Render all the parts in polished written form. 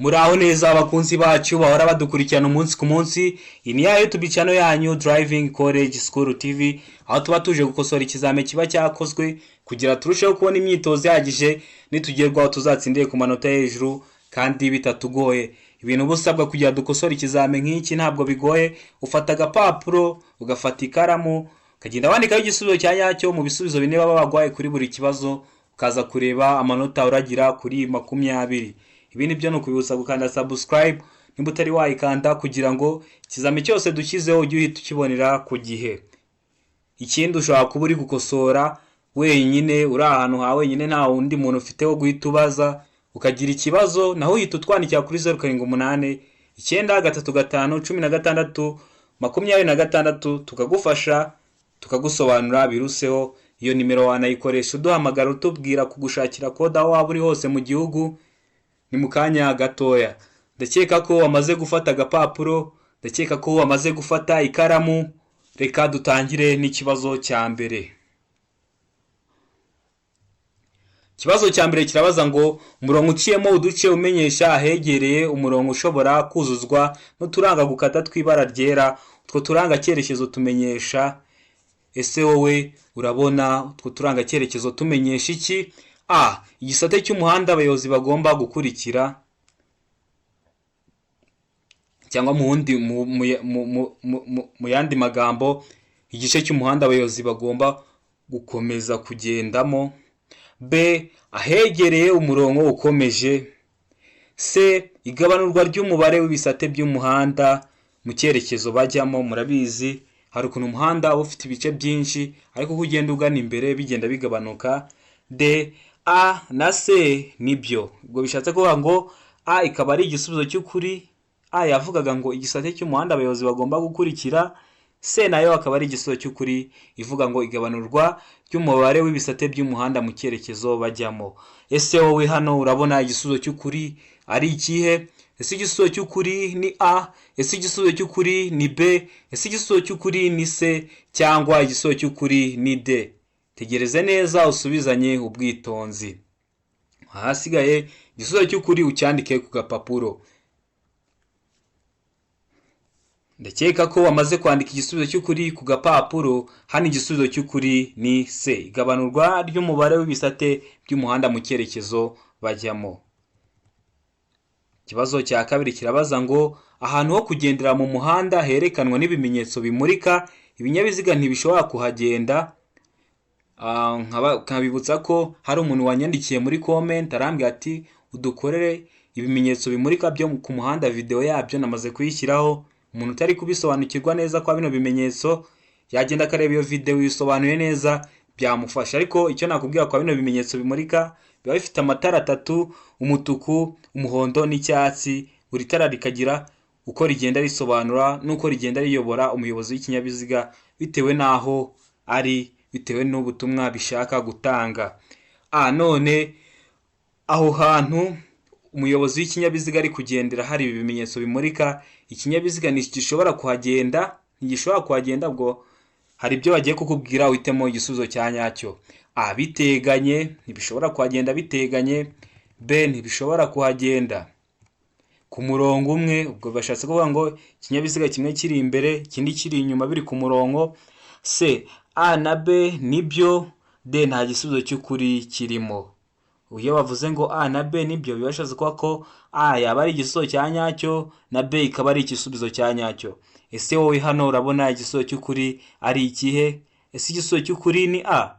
Muraho neza abakunzi bacu bahora badukurikirana umunsi ku munsi. Iyi ni ya YouTube channel yanyu Driving College School TV, aho tuba tuje gukosora ikizame kiba cyakozwe kugira turusheho kubona imyitozo yagije nitugerwaho tuzatsindiye ku manota hejuru kandi bitatugoye. Ibintu busabwa kugira dukosora ikizame nk'iki ntabwo bigoye. Ufata agapapuro, ugafata ikaramu, ukagenda wandikaho igisubizo cya nyacyo mu bisubizo bine baba bagwaye kuri buri kibazo, ukaza kureba amanota uragira kuri 20. Ibindi byo nukubibutsa gukanda subscribe nimba utari wayikanda kugira ngo ikizame cyose dushyizeho ujye uhita ukibonera ku gihe. Ikindi ushobora kuba uri gukosora wenyine, uri ahantu hawe wenyine nta wundi muntu ufite wo guhita ubaza, ukagira ikibazo naho uhita utwandikira kuri 078 935 16 26 tukagufasha tukagusobanura biruseho. Iyo nimero wanayikoresha uduhamagara utubwira kugushakira kode aho waba uri hose mu gihugu. Ni mukanya gatoya. Ndakeka ko wamaze gufata agapapuro, ndakeka ko wamaze gufata ikaramu. Reka dutangire n'ikibazo cya mbere. Ikibazo cya mbere kirabaza ngo umurongo uciyemo uduce umenyesha ahegereye umurongo ushobora kuzuzwa n'uturanga gukata tw'ibara ryera. Utwo turanga cyerekezo tumenyesha. Ese wowe urabona utwo turanga cyerekezo tumenyesha iki? A. Igisate cy'umuhanda abayobozi bagomba gukurikira, cyangwa mu yandi magambo igice cy'umuhanda abayobozi bagomba gukomeza kugendamo. B. Ahegereye umurongo ukomeje. C. Igabanurwa ry'umubare w'ibisate by'umuhanda mu cyerekezo bajyamo. Murabizi hari ukuntu umuhanda uba ufite ibice byinshi ariko uko ugenda ugana imbere bigenda bigabanuka. D. A na C nibyo. Ubwo bishatse kuvuga ngo A ikaba ari igisubizo cy'ukuri. A yavugaga ngo igisate cy'umuhanda abayobozi bagomba gukurikira. C nayo akaba ari igisubizo cy'ukuri ivuga ngo igabanurwa ry'umubare w'ibisate by'umuhanda mu cyerekezo bajyamo. Ese wowe hano urabona igisubizo cy'ukuri ari ikihe? Ese igisubizo cy'ukuri ni A? Ese igisubizo cy'ukuri ni B? Ese igisubizo cy'ukuri ni C? Cyangwa igisubizo cy'ukuri ni D? Tegereze neza usubizanye ubwitonzi. Ahasigaye igisubizo cy'ukuri ucyandike ku gapapuro. Ndakeka ko wamaze kwandika igisubizo cy'ukuri ku gapapuro. Hano igisubizo cy'ukuri ni C, igabanurwa ry'umubare w'ibisate by'umuhanda mu cyerekezo bajyamo. Ikibazo cya kabiri kirabaza ngo ahantu ho kugendera mu muhanda herekanwa n'ibimenyetso bimurika ibinyabiziga ntibishobora kuhagenda. Nkabibutsa ko hari umuntu wanyandikiye muri comment arambwira ati udukorere ibimenyetso bimurika byo ku muhanda, video yabyo namaze kuyishyiraho. Umuntu utari kubisobanukirwa neza kwa bino bimenyetso yagenda akareba iyo video yisobanuye neza byamufasha. Ariko icyo nakubwira kwa bino bimenyetso bimurika biba bifite amatara 3: umutuku, umuhondo n'icyatsi. Buri tara rikagira uko rigenda risobanura nuko rigenda riyobora umuyobozi w'ikinyabiziga bitewe naho ari, bitewe n'ubutumwa bishaka gutanga. None aho hantu umuyobozi w'ikinyabiziga ari kugendera hari ibi bimenyetso bimurika, ikinyabiziga ntigishobora kuhagenda, ubwo hari ibyo bagiye kukubwira uhitemo igisubizo cya nyacyo. A. Biteganye, ntibishobora kuhagenda biteganye. B. Ntibishobora kuhagenda ku murongo umwe, ubwo bashatse kuvuga ngo ikinyabiziga kimwe kiri imbere ikindi kiri inyuma biri ku murongo. C. A na B nibyo. D. Nta gisubizo cy'ukuri kirimo. Iyo bavuze ngo A na B nibyo bibashatse kuba ko A yaba ari igisubizo cya nyacyo na B ikaba ari igisubizo cya nyacyo. Ese wowe hano urabona igisubizo cy'ukuri ari ikihe? Ese igisubizo cy'ukuri ni A?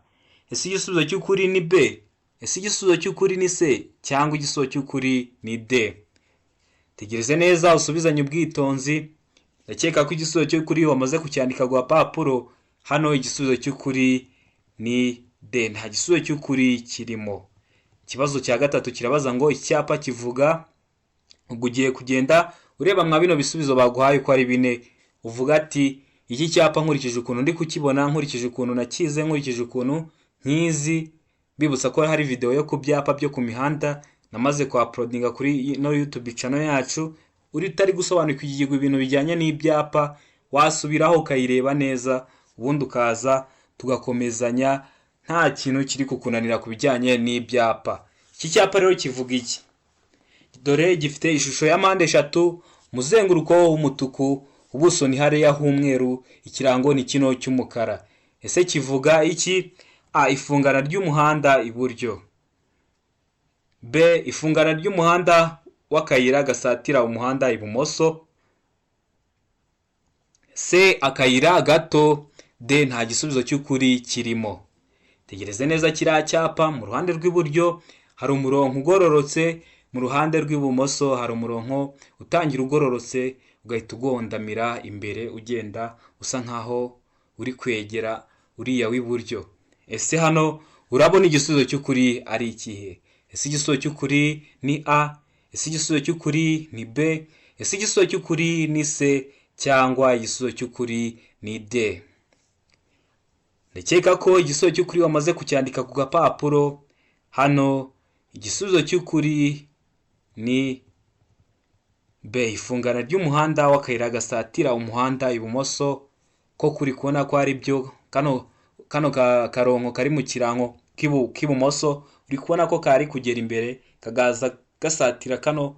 Ese igisubizo cy'ukuri ni B? Ese igisubizo cy'ukuri ni C? Cyangwa igisubizo cy'ukuri ni D? Tegereze neza usubizanye ubwitonzi. Ndakeka ko igisubizo cy'ukuri wamaze kucyandika ku gapapuro. Hano igisubizo cy'ukuri ni D, nta gisubizo cy'ukuri kirimo. Ikibazo cya gatatu kirabaza ngo icyapa kivuga, ubwo ugiye kugenda ureba mwa bino bisubizo baguhaye ko ari 4, uvuga ati iki cyapa nkurikije ukuntu ndi kukibona, nkurikije ukuntu nakize, nkurikije ukuntu nkizi. Bibutsa ko hari video yo ku byapa byo ku mihanda namaze ku uploadinga kuri no YouTube channel yacu. Uri utari gusobanukirwa ibintu bijyanye n'ibyapa wasubiraho ukayireba neza, ubundi ukaza tugakomezanya nta kintu kiri kukunanira ku bijyanye n'ibyapa. Iki cyapa rero kivuga iki? dore gifite ishusho ya mpande eshatu, umuzenguruko w'umutuku, ubuso ni hariya h'umweru, ikirango ni kino cy'umukara. Ese kivuga iki? A. Ifungana ry'umuhanda iburyo. B. Ifungana ry'umuhanda w'akayira gasatira umuhanda ibumoso. C. Akayira gato. D. Nta gisubizo cy'ukuri kirimo. Tegereze neza kiriya cyapa. Mu ruhande rw'iburyo hari umurongo ugororotse, mu ruhande rw'ibumoso hari umurongo utangira ugororotse ugahita ugondamira imbere ugenda usa nkaho uri kwegera uriya w'iburyo. Ese hano urabona igisubizo cy'ukuri ari ikihe? Ese igisubizo cy'ukuri ni A? Ese igisubizo cy'ukuri ni B? Ese igisubizo cy'ukuri ni C? Cyangwa igisubizo cy'ukuri ni D? Ndakeka ko igisubizo cy'ukuri wamaze kucyandika ku gapapuro. Hano igisubizo cy'ukuri ni B. Ifungana ry'umuhanda w'akayira gasatira umuhanda ibumoso. Ko kuri kubona ko ari byo, kano karongo kari mu kirango k'ibumoso uri kubona ko kari kugera imbere kagaza gasatira kano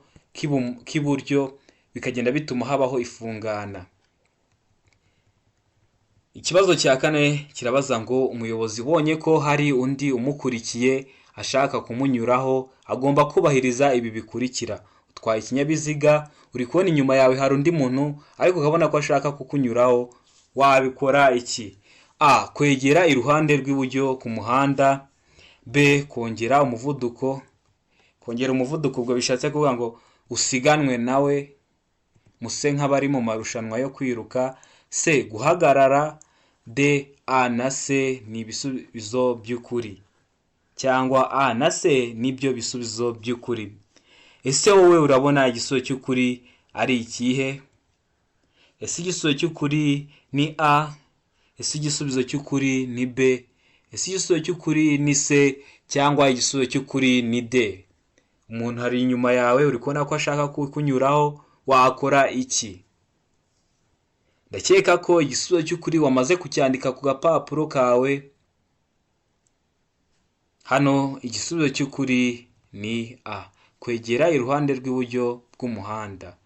k'iburyo, bikagenda bituma habaho ifungana. Ikibazo cya kane kirabaza ngo umuyobozi ubonye ko hari undi umukurikiye ashaka kumunyuraho agomba kubahiriza ibi bikurikira. Utwaye ikinyabiziga, uri kubona inyuma yawe hari undi muntu ariko ukabona ko ashaka kukunyuraho, wabikora iki? A. Kwegera iruhande rw'iburyo ku muhanda. B. Kongera umuvuduko. Kongera umuvuduko ubwo bishatse kuvuga ngo usiganwe nawe, muse nk'abari mu marushanwa yo kwiruka. C. Guhagarara. D. A na C ni ibisubizo by'ukuri, cyangwa A na C nibyo bisubizo by'ukuri. Ese wowe urabona igisubizo cy'ukuri ari ikihe? Ese igisubizo cy'ukuri ni A? Ese igisubizo cy'ukuri ni B? Ese igisubizo cy'ukuri ni C? Cyangwa igisubizo cy'ukuri ni D? Umuntu hari inyuma yawe uri kubona ko ashaka kukunyuraho, wakora iki? Ndakeka ko igisubizo cy'ukuri wamaze kucyandika ku gapapuro kawe. Hano igisubizo cy'ukuri ni A. Kwegera iruhande rw'iburyo bw'umuhanda.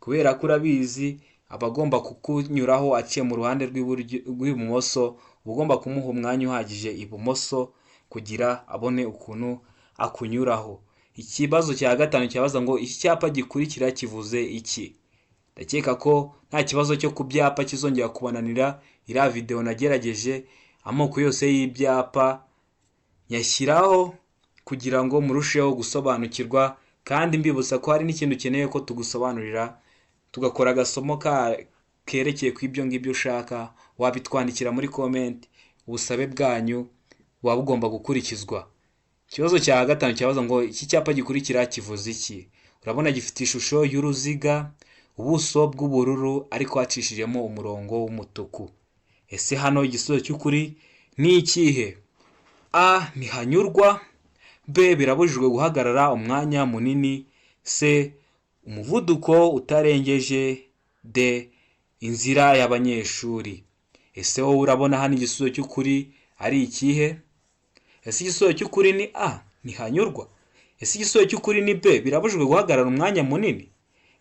Kubera ko urabizi abagomba kukunyuraho aciye mu ruhande rw'ibumoso, ugomba kumuha umwanya uhagije ibumoso kugira abone ukuntu akunyuraho. Ikibazo cya gatanu cyabaza ngo iki cyapa gikurikira kivuze iki? Ndakeka ko nta kibazo cyo ku byapa kizongera kubananira. Iriya video nagerageje amoko yose y'ibyapa nyashyiraho kugira ngo murusheho gusobanukirwa, kandi mbibutsa ko hari n'ikintu ukeneye ko tugusobanurira, tugakora agasomo kerekeye ku ibyo ngibyo ushaka. Wabitwandikira muri comment, ubusabe bwanyu buba bugomba gukurikizwa. Ikibazo cya gatanu cyabaza ngo iki cyapa gikurikira kivuze iki? Urabona gifite ishusho y'uruziga, ubuso bw'ubururu ariko hacishijemo umurongo w'umutuku. Ese hano igisubizo cy'ukuri ni ikihe? A. Ntihanyurwa. B. Birabujijwe guhagarara umwanya munini. C. Umuvuduko utarengeje. D. Inzira y'abanyeshuri. Ese wowe urabona hano igisubizo cy'ukuri ari ikihe? Ese igisubizo cy'ukuri ni A. Ntihanyurwa. Ese igisubizo cy'ukuri ni B. Birabujijwe guhagarara umwanya munini.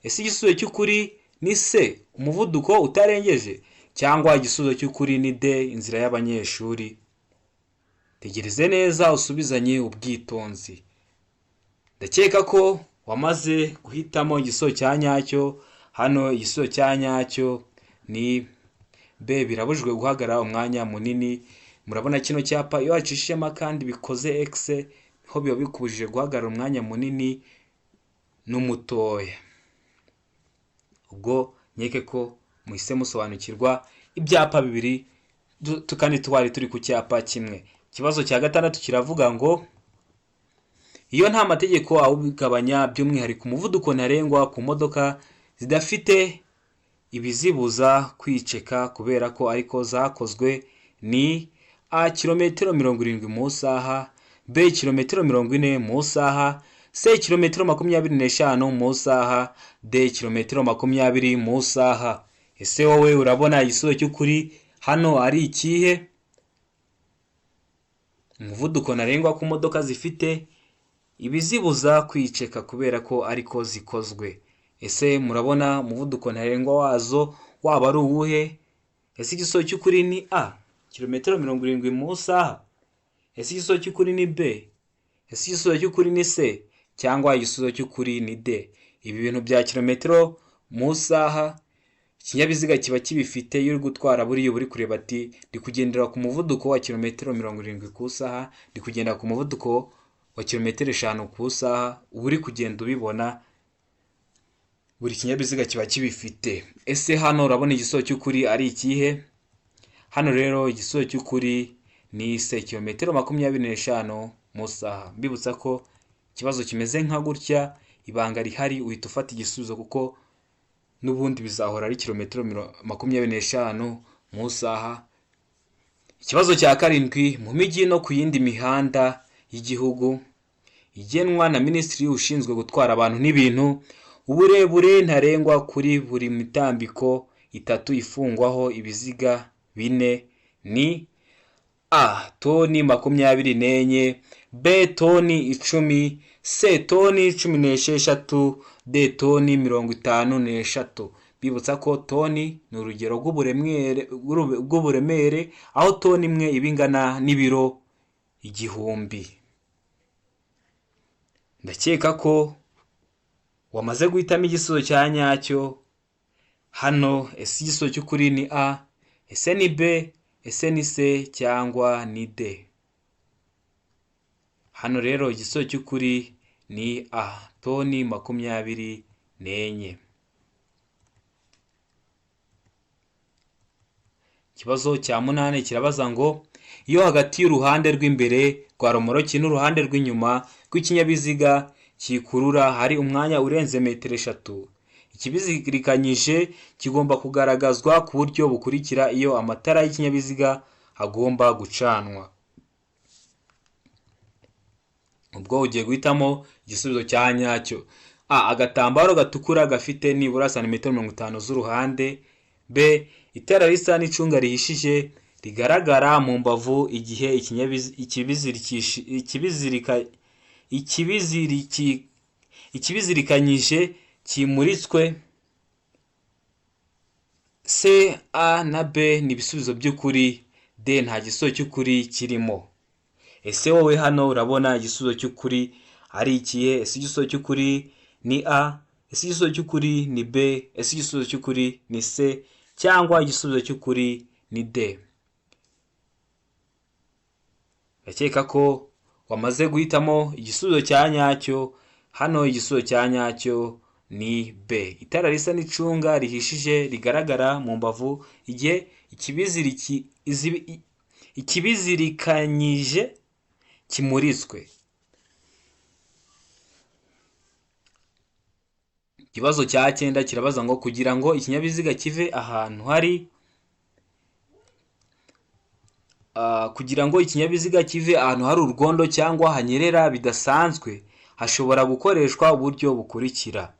Ese igisubizo cy'ukuri ni C. Umuvuduko utarengeje. Cyangwa igisubizo cy'ukuri ni D. Inzira y'abanyeshuri. Tegereze neza usubizanye ubwitonzi. Ndakeka ko wamaze guhitamo igisubizo cya nyacyo. Hano igisubizo cya nyacyo ni B. Birabujijwe guhagarara umwanya munini. Murabona kino cyapa iyo wacishijemo kandi bikoze X ho biba bikubujije guhagarara umwanya munini n'umutoya. Ubwo nyeke ko muhise musobanukirwa ibyapa bibiri tukandi twari turi ku cyapa kimwe. Ikibazo cya gatandatu kiravuga ngo iyo nta mategeko awugabanya, by'umwihariko umuvuduko ntarengwa ku modoka zidafite ibizibuza kwiceka kubera ko ariko zakozwe, ni A. Kilometero 70 mu saha. B. Kilometero 40 mu saha. C. Kilometero 25 mu saha. D. Kilometero 20 mu saha. Ese wowe urabona igisubizo cy'ukuri hano ari ikihe? Umuvuduko ntarengwa ku modoka zifite ibizibuza kwiceka kubera ko ariko zikozwe. Ese murabona umuvuduko ntarengwa wazo waba ari uwuhe? Ese igisubizo cy'ukuri ni A, kilometero 70 mu isaha? Ese igisubizo cy'ukuri ni B? Ese igisubizo cy'ukuri ni C? Cyangwa igisubizo cy'ukuri ni D? Ibi bintu bya kilometero mu isaha ikinyabiziga kiba kibifite iyo uri gutwara buriya uri kureba ati ndi kugendera ku muvuduko wa kilometero 70 ku isaha, ndi kugenda ku muvuduko wa kilometero 5 ku isaha, uri kugenda ubibona, buri kinyabiziga kiba kibifite. Ese hano urabona igisubizo cy'ukuri ari ikihe? Hano rero igisubizo cy'ukuri ni C, kilometero 25 mu isaha. Mbibutsa ko ikibazo kimeze nka gutya, ibanga rihari uhita ufata igisubizo kuko n'ubundi bizahora ari kilometero 25 mu isaha. Ikibazo cya 7, mu mijyi no ku yindi mihanda y'igihugu igenwa na Minisitiri ushinzwe gutwara abantu n'ibintu, uburebure ntarengwa kuri buri mitambiko 3 ifungwaho ibiziga 4 ni A, toni 24, B, toni 10, C, toni 16, D, toni 53. Bibutsa ko toni ni urugero rw'uburemere, aho toni imwe iba ingana n'ibiro 1000. Ndakeka ko wamaze guhitamo igisubizo cya nyacyo. Hano ese igisubizo cy'ukuri ni A, ese ni B, ese ni C cyangwa ni D? Hano rero igisubizo cy'ukuri ni A, toni 24. Ikibazo cya 8 kirabaza ngo iyo hagati y'uruhande rw'imbere rwa romoroki n'uruhande rw'inyuma rw'ikinyabiziga kikurura hari umwanya urenze metero 3, ikibizirikanyije kigomba kugaragazwa ku buryo bukurikira iyo amatara y'ikinyabiziga agomba gucanwa. Ubwo ugiye guhitamo igisubizo cya nyacyo. A, agatambaro gatukura gafite nibura santimetero 50 z'uruhande. B, itara risa n'icunga rihishije rigaragara mu mbavu igihe ikibizirikanyije kimuritswe. C, A na B ni ibisubizo by'ukuri. D, nta gisubizo cy'ukuri kirimo. Ese wowe hano urabona igisubizo cy'ukuri ari ikihe? Ese igisubizo cy'ukuri ni A, ese igisubizo cy'ukuri ni B, ese igisubizo cy'ukuri ni C cyangwa igisubizo cy'ukuri ni D? Ndakeka ko wamaze guhitamo igisubizo cya nyacyo. Hano igisubizo cya nyacyo ni B, itara risa n'icunga rihishije rigaragara mu mbavu igihe ikibizirikanyije kimuritswe. Ikibazo cya 9 kirabaza ngo kugira ngo ikinyabiziga kive ahantu hari urwondo cyangwa hanyerera bidasanzwe hashobora gukoreshwa uburyo bukurikira.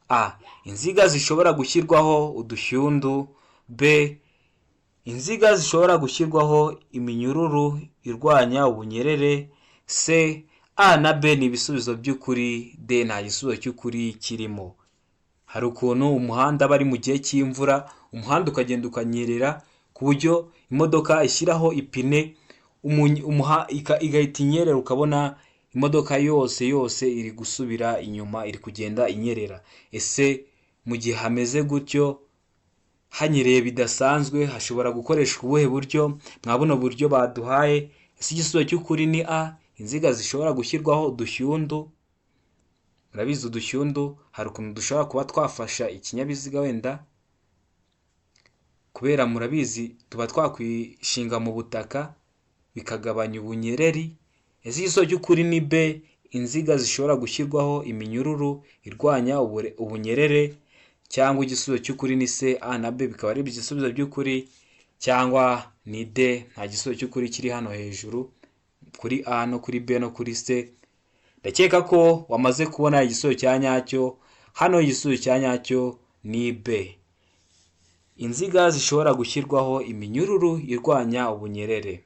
A, inziga zishobora gushyirwaho udushyundu. B, inziga zishobora gushyirwaho iminyururu irwanya ubunyerere. C, A na B ni ibisubizo by'ukuri. D, nta gisubizo cy'ukuri kirimo. Hari ukuntu umuhanda bari mu gihe cy'imvura, umuhanda ukagenda ukanyerera ku buryo imodoka ishyiraho ipine igahita inyerera, ukabona imodoka yose iri gusubira inyuma, iri kugenda inyerera. Ese mu gihe hameze gutyo hanyereye bidasanzwe hashobora gukoreshwa ubuhe buryo? Mwabona buryo baduhaye. Ese igisubizo cy'ukuri ni A, inziga zishobora gushyirwaho udushyundu. Murabizi udushyundu hari ukuntu dushobora kuba twafasha ikinyabiziga wenda kubera murabizi tuba twakwishinga mu butaka bikagabanya ubunyereri. Ese igisubizo cy'ukuri ni B, inziga zishobora gushyirwaho iminyururu irwanya ubunyerere, cyangwa igisubizo cy'ukuri ni C, A na B bikaba ari ibisubizo by'ukuri, cyangwa ni D, nta gisubizo cy'ukuri kiri hano hejuru kuri A no kuri B no kuri C? Ndakeka ko wamaze kubona igisubizo cya nyacyo. Hano igisubizo cya nyacyo ni B, inziga zishobora gushyirwaho iminyururu irwanya ubunyerere.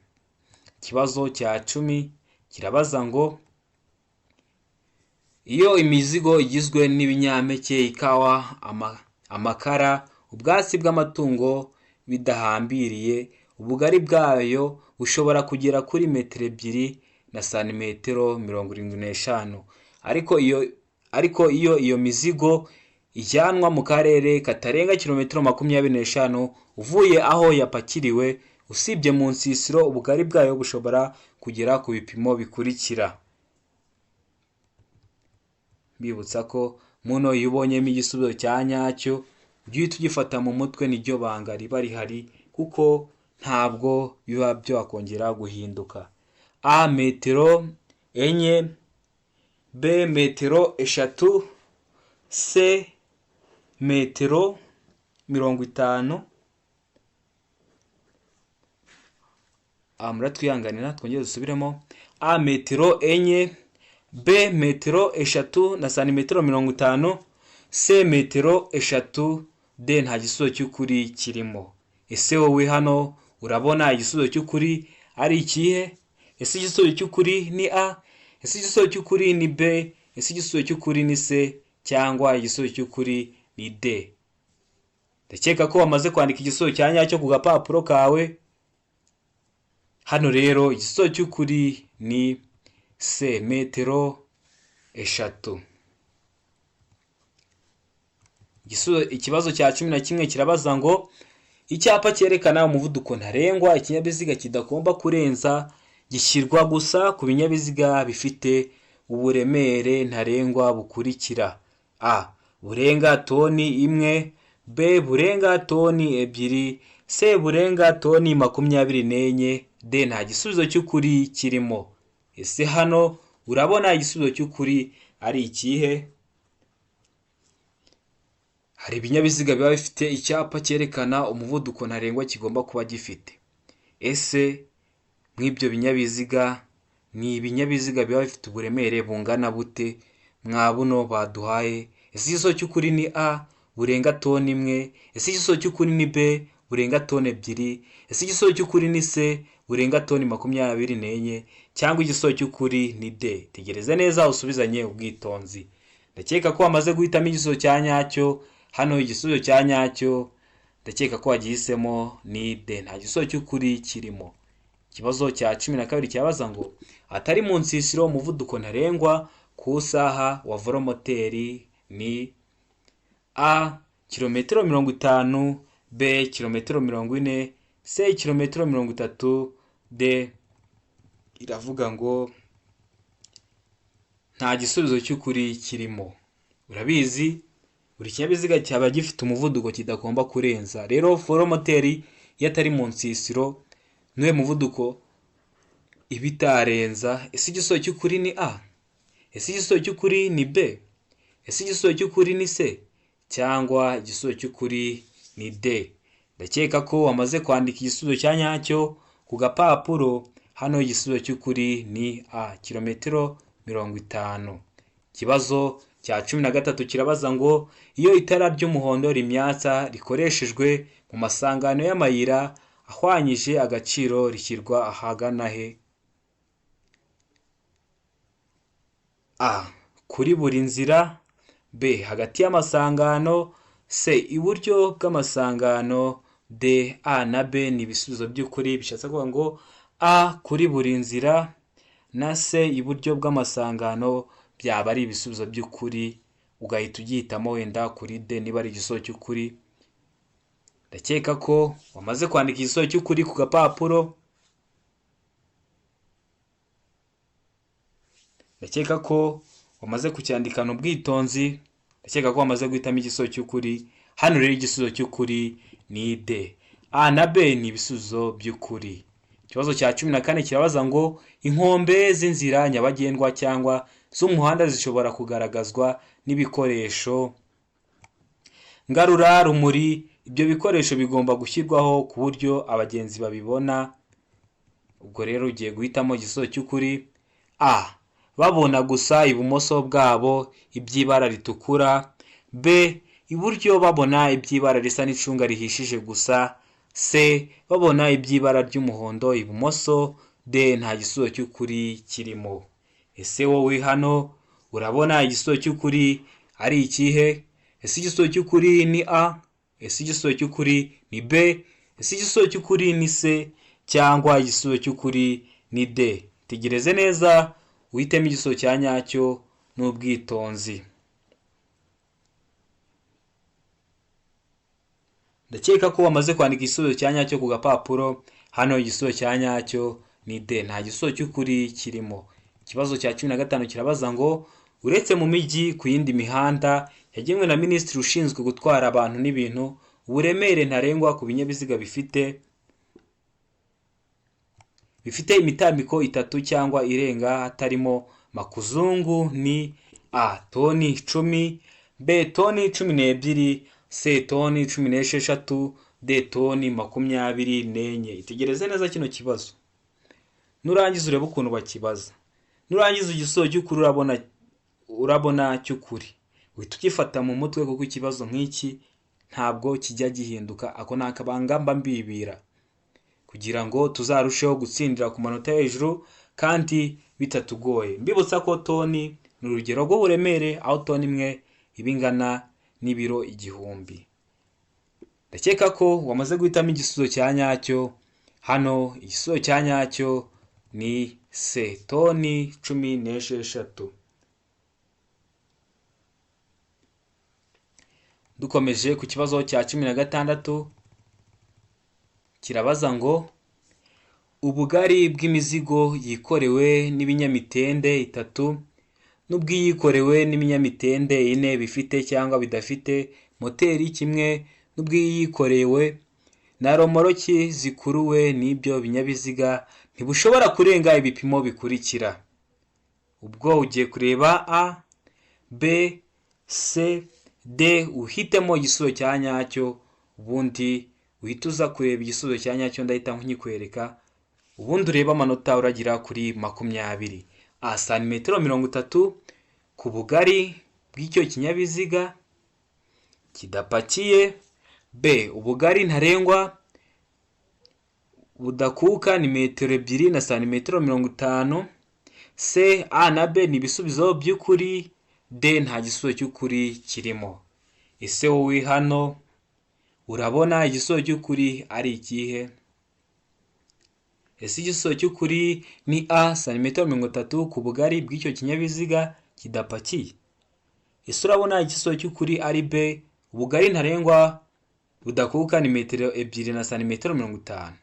Ikibazo cya 10 kirabaza ngo Iyo imizigo igizwe n'ibinyampeke, ikawa, amakara, ubwatsi bw'amatungo bidahambiriye, ubugari bwayo bushobora kugera kuri metero 2 na santimetero 75. Ariko iyo mizigo ijyanwa mu karere katarenga kilometero 25 uvuye aho yapakiriwe, usibye mu nsisiro, ubugari bwayo bushobora kugera ku bipimo bikurikira. Mbibutsa ko muno iyo ubonyemo igisubizo cya nyacyo ujye uhita ugifata mu mutwe, niryo banga riba rihari, kuko ntabwo biba byakongera guhinduka. A metero 4, B metero 3, C metero 50. Muratwihanganira twongere dusubiremo. A metero 4, B metero 3 na santimetero 50, C metero 3, D nta gisubizo cy'ukuri kirimo. Ese wowe hano urabona igisubizo cy'ukuri ari ikihe? Ese igisubizo cy'ukuri ni A? Ese igisubizo cy'ukuri ni B? Ese igisubizo cy'ukuri ni C? Cyangwa igisubizo cy'ukuri ni D? Ndakeka ko wamaze kwandika igisubizo cya nyacyo ku gapapuro kawe. Hano rero igisubizo cy'ukuri ni C, metero 3. Ikibazo cya 11 kirabaza ngo icyapa cyerekana umuvuduko ntarengwa ikinyabiziga kidagomba kurenza gishyirwa gusa ku binyabiziga bifite uburemere ntarengwa bukurikira: A burenga toni 1, B burenga toni 2, C burenga toni 24, D nta gisubizo cy'ukuri kirimo. Ese hano urabona igisubizo cy'ukuri ari ikihe? Hari ibinyabiziga biba bifite icyapa cyerekana umuvuduko ntarengwa kigomba kuba gifite. Ese mw'ibyo binyabiziga ni ibinyabiziga biba bifite uburemere bungana bute mwabuno baduhaye? Ese igisubizo cy'ukuri ni A burenga toni 1, ese igisubizo cy'ukuri ni B burenga toni 2, ese igisubizo cy'ukuri ni C burenga toni 24, cyangwa igisubizo cy'ukuri ni D? Tegereze neza usubizanye ubwitonzi. Ndakeka ko wamaze guhitamo igisubizo cya nyacyo. Hano igisubizo cya nyacyo ndakeka ko wagihisemo ni D, nta gisubizo cy'ukuri kirimo. Ikibazo cya 12 cyabaza ngo atari mu nsisiro umuvuduko ntarengwa ku saha wa velomoteri ni A kilometero 50, B kilometero 40, C kilometero 30, D iravuga ngo nta gisubizo cy'ukuri kirimo. Urabizi buri kinyabiziga cyaba gifite umuvuduko kidagomba kurenza. Rero velomoteri iyo atari mu nsisiro n'uwe muvuduko ibitarenza. Ese igisubizo cy'ukuri ni A? Ese igisubizo cy'ukuri ni B? Ese igisubizo cy'ukuri ni C? Cyangwa igisubizo cy'ukuri ni D? Ndakeka ko wamaze kwandika igisubizo cya nyacyo ku gapapuro. Hano igisubizo cy'ukuri ni A, kilometero 50. Ikibazo cya 13 kirabaza ngo iyo itara ry'umuhondo rimyatsa rikoreshejwe mu masangano y'amayira ahwanyije agaciro rishyirwa ahagana he? A kuri buri nzira, B hagati y'amasangano, C iburyo bw'amasangano, D A na B ni ibisubizo by'ukuri. Bishatse kuvuga ngo A kuri buri nzira na C iburyo bw'amasangano byaba ari ibisubizo by'ukuri, ugahita ugihitamo wenda kuri D niba ari igisubizo cy'ukuri. Ndakeka ko wamaze kwandika igisubizo cy'ukuri ku gapapuro. Ndakeka ko wamaze kucyandikana ubwitonzi. Ndakeka ko wamaze guhitamo igisubizo cy'ukuri. Hano rero igisubizo cy'ukuri ni D. A na B ni ibisubizo by'ukuri. Ikibazo cya 14 kirabaza ngo inkombe z'inzira nyabagendwa cyangwa z'umuhanda zishobora kugaragazwa n'ibikoresho ngarura rumuri. Ibyo bikoresho bigomba gushyirwaho ku buryo abagenzi babibona. Ubwo rero ugiye guhitamo igisubizo cy'ukuri. A babona gusa ibumoso bwabo iby'ibara ritukura, B iburyo babona iby'ibara risa n'icunga rihishije gusa, C babona iby'ibara ry'umuhondo ibumoso, D nta gisubizo cy'ukuri kirimo. Ese wowe hano urabona igisubizo cy'ukuri ari ikihe? Ese igisubizo cy'ukuri ni A? Ese igisubizo cy'ukuri ni B? Ese igisubizo cy'ukuri ni C? Cyangwa igisubizo cy'ukuri ni D? Tegereze neza uhitemo igisubizo cya nyacyo n'ubwitonzi. Ndakeka ko wamaze kwandika igisubizo cya nyacyo ku gapapuro. Hano igisubizo cya nyacyo ni D, nta gisubizo cy'ukuri kirimo. Ikibazo cya 15 kirabaza ngo uretse mu mijyi ku yindi mihanda yagenwe na Minisitiri ushinzwe gutwara abantu n'ibintu, uburemere ntarengwa ku binyabiziga bifite imitambiko 3 cyangwa irenga hatarimo makuzungu ni A. Toni 10, B. Toni 12, C. Toni 16, D. Toni 24. Itegereze neza kino kibazo nurangiza urebe ukuntu bakibaza. Nurangiza igisubizo cy'ukuri urabona cy'ukuri uhita ukifata mu mutwe, kuko ikibazo nk'iki ntabwo kijya gihinduka. Ako ni akabanga mba mbibira kugira ngo tuzarusheho gutsindira ku manota hejuru kandi bitatugoye. Mbibutsa ko toni ni urugero rw'uburemere, aho toni imwe iba ingana n'ibiro 1000. Ndakeka ko wamaze guhitamo igisubizo cya nyacyo. Hano igisubizo cya nyacyo ni C. Toni 16. Dukomeje ku kibazo cya 16 kirabaza ngo ubugari bw'imizigo yikorewe n'ibinyamitende 3 n'ubwiyikorewe n'ibinyamitende 4 bifite cyangwa bidafite moteri kimwe n'ubwiyikorewe na romoroki zikuruwe n'ibyo binyabiziga ntibushobora kurenga ibipimo bikurikira. Ubwo ugiye kureba A, B, C, D, uhitemo igisubizo cya nyacyo, ubundi uhita uza kureba igisubizo cya nyacyo. Ndahita nkikwereka, ubundi ureba amanota uragira kuri 20. A. Santimetero 30 ku bugari bw'icyo kinyabiziga kidapakiye. B. Ubugari ntarengwa budakuka ni metero 2 na santimetero 50. C. A na B ni ibisubizo by'ukuri. D. Nta gisubizo cy'ukuri kirimo. Ese wowe hano urabona igisubizo cy'ukuri ari ikihe? Ese igisubizo cy'ukuri ni A. Santimetero 30 ku bugari bw'icyo kinyabiziga kidapakiye. Ese urabona igisubizo cy'ukuri ari B. Ubugari ntarengwa budakuka ni metero 2 na santimetero 50.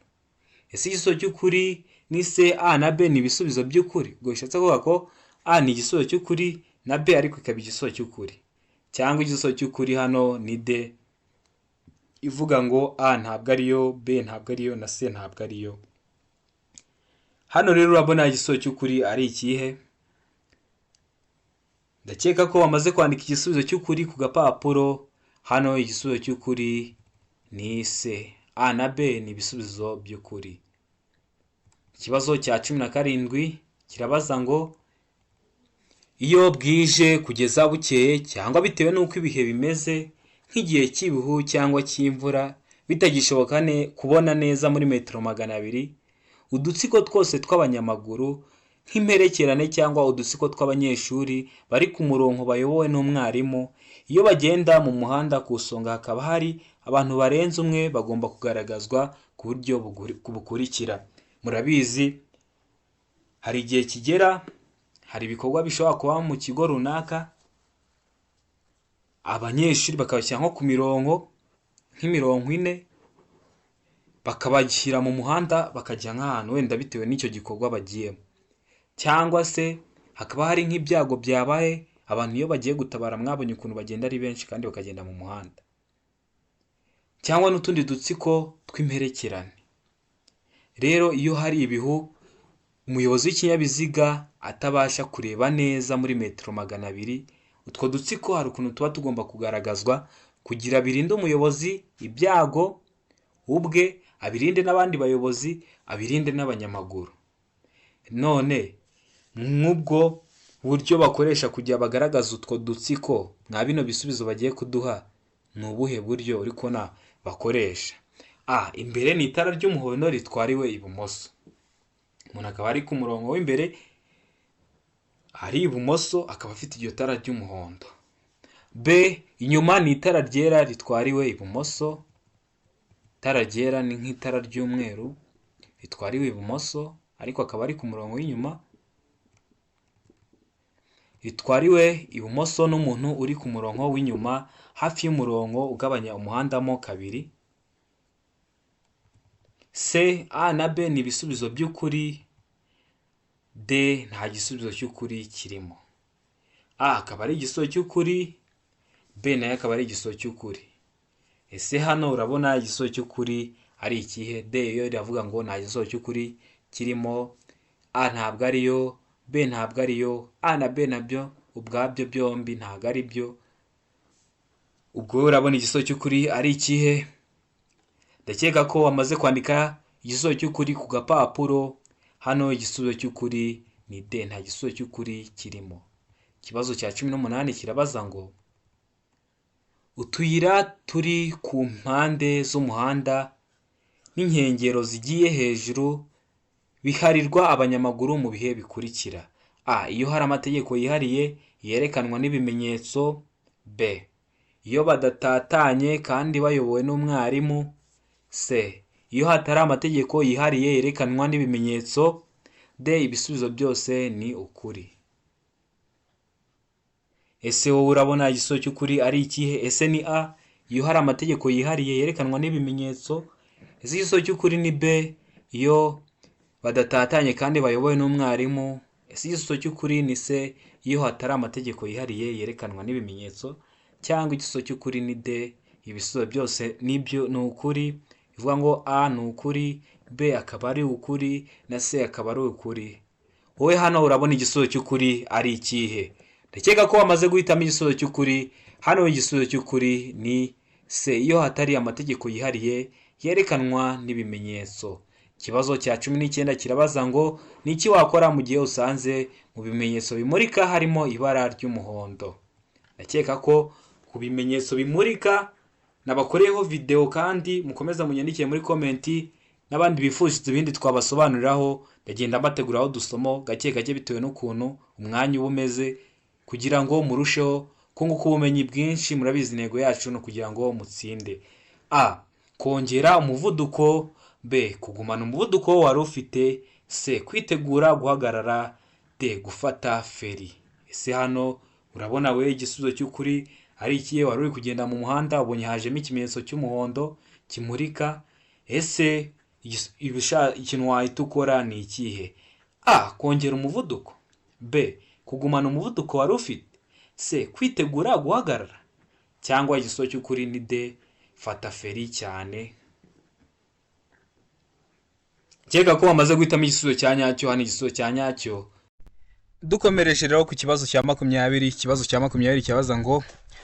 Ese igisubizo cy'ukuri ni C. A na B ni ibisubizo by'ukuri. Ubwo bishatse kuvuga ko A ni igisubizo cy'ukuri na B ariko ikaba igisubizo cy'ukuri, cyangwa igisubizo cy'ukuri hano ni D, ivuga ngo A ntabwo ariyo, B ntabwo ariyo na C ntabwo ariyo. Hano rero urabona igisubizo cy'ukuri ari ikihe? Ndakeka ko wamaze kwandika igisubizo cy'ukuri ku gapapuro. Hano igisubizo cy'ukuri ni C. A na B ni ibisubizo by'ukuri. Ikibazo cya 17 kirabaza ngo iyo bwije kugeza bukeye cyangwa bitewe n'uko ibihe bimeze nk'igihe cy'ibihu cyangwa cy'imvura bitagishoboka kubona neza muri metero 200, udutsiko twose tw'abanyamaguru nk'imperekerane cyangwa udutsiko tw'abanyeshuri bari ku murongo bayobowe n'umwarimu, iyo bagenda mu muhanda ku isonga hakaba hari abantu barenze umwe, bagomba kugaragazwa ku buryo bukurikira. Murabizi hari igihe kigera, hari ibikorwa bishobora kuba mu kigo runaka, abanyeshuri bakabashyira nko ku mirongo nk'imirongo 4, bakabashyira mu muhanda bakajya nk'ahantu wenda bitewe n'icyo gikorwa bagiyemo. Cyangwa se hakaba hari nk'ibyago byabaye, abantu iyo bagiye gutabara mwabonye ukuntu bagenda ari benshi kandi bakagenda mu muhanda. Cyangwa n'utundi dutsiko tw'imperekerane. Rero iyo hari ibihu, umuyobozi w'ikinyabiziga atabasha kureba neza muri metero 200, utwo dutsiko hari ukuntu tuba tugomba kugaragazwa kugira birinde umuyobozi ibyago ubwe, abirinde n'abandi bayobozi, abirinde n'abanyamaguru. None nk'ubwo buryo bakoresha kugira bagaragaza utwo dutsiko nka bino bisubizo bagiye kuduha, ni ubuhe buryo uri kubona bakoresha? A. Imbere ni itara ry'umuhondo ritwariwe ibumoso, umuntu akaba ari ku murongo w'imbere ari ibumoso akaba afite iryo tara ry'umuhondo. B, inyuma ni itara ryera ritwariwe ibumoso. Itara ryera ni nk'itara ry'umweru ritwariwe ibumoso, ariko akaba ari ku murongo w'inyuma. Ritwariwe ibumoso n'umuntu uri ku murongo w'inyuma hafi y'umurongo ugabanya umuhanda mo kabiri. C, A na B ni ibisubizo by'ukuri. D, nta gisubizo cy'ukuri kirimo. A akaba ari igisubizo cy'ukuri, B nayo akaba ari igisubizo cy'ukuri. Ese hano urabona igisubizo cy'ukuri ari ikihe? D yo iravuga ngo nta gisubizo cy'ukuri kirimo, A ntabwo ariyo, B ntabwo ariyo, A na B nabyo ubwabyo byombi ntabwo ari byo. Ubwo urabona igisubizo cy'ukuri ari ikihe? Ndakeka ko wamaze kwandika igisubizo cy'ukuri ku gapapuro. Hano igisubizo cy'ukuri ni D, nta gisubizo cy'ukuri kirimo. Ikibazo cya 18 kirabaza ngo utuyira turi ku mpande z'umuhanda n'inkengero zigiye hejuru biharirwa abanyamaguru mu bihe bikurikira. A, iyo hari amategeko yihariye yerekanwa n'ibimenyetso. B, iyo badatatanye kandi bayobowe n'umwarimu. C, iyo hatari amategeko yihariye yerekanwa n'ibimenyetso. D, ibisubizo byose ni ukuri. Ese wowe urabona igisubizo cy'ukuri ari ikihe? Ese ni A, iyo hari amategeko yihariye yerekanwa n'ibimenyetso. Ese igisubizo cy'ukuri ni B, iyo badatatanye kandi bayobowe n'umwarimu. Ese igisubizo cy'ukuri ni C, iyo hatari amategeko yihariye yerekanwa n'ibimenyetso. Cyangwa igisubizo cy'ukuri ni D, ibisubizo byose nibyo ni ukuri. Bivuga ngo A ni ukuri, B akaba ari ukuri, na C akaba ari ukuri. Wowe hano urabona igisubizo cy'ukuri ari ikihe? Ndakeka ko wamaze guhitamo igisubizo cy'ukuri. Hano igisubizo cy'ukuri ni C, iyo hatari amategeko yihariye yerekanwa n'ibimenyetso. Ikibazo cya 19 kirabaza ngo ni iki wakora mu gihe usanze mu bimenyetso bimurika harimo ibara ry'umuhondo. Ndakeka ko ku bimenyetso bimurika nabakoreyeho video, kandi mukomeza munyandikiye muri komenti n'abandi bifuza ibindi twabasobanuriraho. Ndagenda mbateguraho dusomo gake gake bitewe n'ukuntu umwanya uba umeze, kugira ngo murusheho kunguka ubumenyi bwinshi. Murabizi intego yacu no kugira ngo mutsinde. A, kongera umuvuduko. B, kugumana umuvuduko wari ufite. C, kwitegura guhagarara. D, gufata feri. Ese hano urabona we igisubizo cy'ukuri ari ikihe? Wari uri kugenda mu muhanda ubonye hajemo ikimenyetso cy'umuhondo kimurika. Ese ikintu wahita ukora ni ikihe? A, kongera umuvuduko. B, kugumana umuvuduko wari ufite. C, kwitegura guhagarara. Cyangwa igisubizo cy'ukuri ni D, fata feri cyane. Cyeka ko wamaze guhitamo igisubizo cya nyacyo. Hano igisubizo cya nyacyo. Dukomereje rero ku kibazo cya 20. Ikibazo cya 20 cyabaza ngo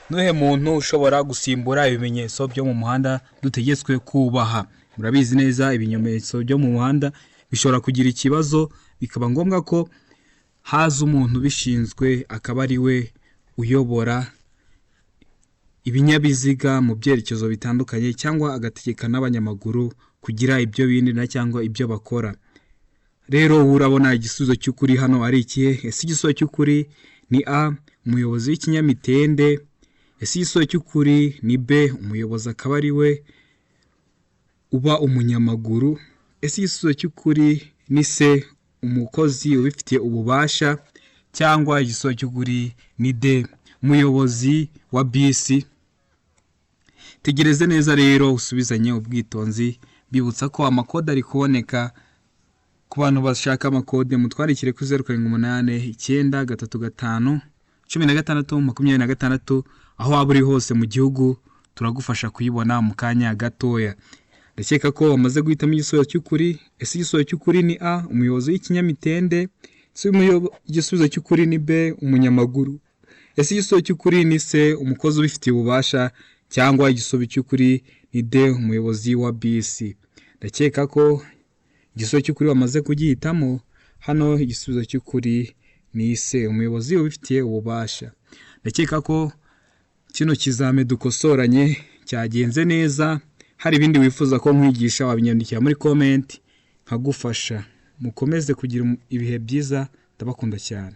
nuhe muntu ushobora gusimbura ibimenyetso byo mu muhanda dutegetswe kubaha. Murabizi neza ibimenyetso byo mu muhanda bishobora kugira ikibazo, bikaba ngombwa ko haza umuntu bishinzwe, akaba ari we uyobora ibinyabiziga mu byerekezo bitandukanye, cyangwa agategeka n'abanyamaguru kugira ibyo bindina cyangwa ibyo bakora. Rero urabona igisubizo cy'ukuri hano ari ikihe? Ese igisubizo cy'ukuri ni A, umuyobozi w'ikinyamitende. Ese igisubizo cy'ukuri ni B, umuyobozi akaba ari we uba umunyamaguru. Ese igisubizo cy'ukuri ni C, umukozi ubifitiye ububasha. Cyangwa igisubizo cy'ukuri ni D, umuyobozi wa bisi. Tegereze neza rero usubizanye ubwitonzi. Bibutsa ko amakode ari kuboneka. Ku bantu bashaka amakode mutwarikire ku 08893551626. aho waba uri hose mu gihugu turagufasha kuyibona mu kanya gatoya. Ndakeka ko wamaze guhitamo igisubizo cy'ukuri. Ese igisubizo cy'ukuri ni A, umuyobozi w'ikinyamitende. Ese igisubizo cy'ukuri ni B, umunyamaguru. Ese igisubizo cy'ukuri ni C, umukozi ubifitiye ububasha. Cyangwa igisubizo cy'ukuri ni D, umuyobozi wa bisi. Ndakeka ko igisubizo cy'ukuri wamaze kugihitamo. Hano igisubizo cy'ukuri ni C, umuyobozi ubifitiye ububasha. Ndakeka ko kino kizame dukosoranye cyagenze neza. Hari ibindi wifuza ko nkwigisha wabinyandikira muri comment nkagufasha. Mukomeze kugira ibihe byiza, ndabakunda cyane.